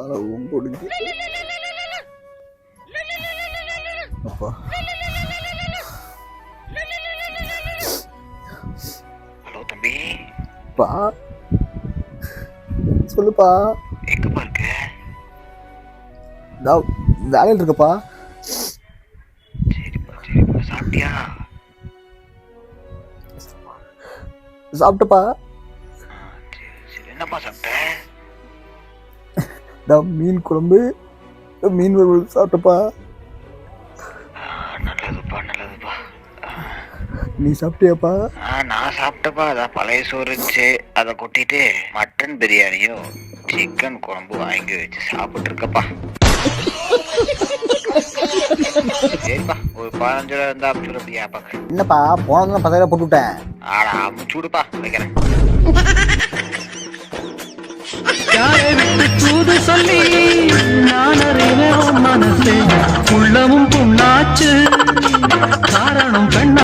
அளவும் கொடுங்க அப்பா. ஹலோ தம்பி. பா சொல்லுப்பா. எங்கப்பா இருக்க? வேலையில் இருக்கப்பா. சரிப்பா சரிப்பா. சாப்பிட்டியா? சாப்பிட்டப்பா. சரி சரி. என்னப்பா சாப்பிட்ட? மீன் குழம்பு மீன் வறுவல் சாப்பிட்டப்பா. நல்லதுப்பா நல்லதுப்பா. நீ சாப்பிட்டியாப்பா? நான் சாப்பிட்டப்பா. அதான் பழைய சோறு இருந்துச்சு, அதை கொட்டிட்டு மட்டன் பிரியாணியும் சிக்கன் குழம்பு வாங்கி வச்சு சாப்பிட்டு இருக்கப்பா. சரிப்பா, ஒரு 15 ரூபா இருந்தா அமுச்சு அப்படியா பாக்க. என்னப்பா போனதும் 10 ரூபா போட்டு விட்டேன். ஆடா அமுச்சு விடுப்பா, வைக்கிறேன். யாரை விட்டு தூது சொல்லி நான் அறிவேன் மனசே, உள்ளமும் புண்ணாச்சு காரணம் பெண்ண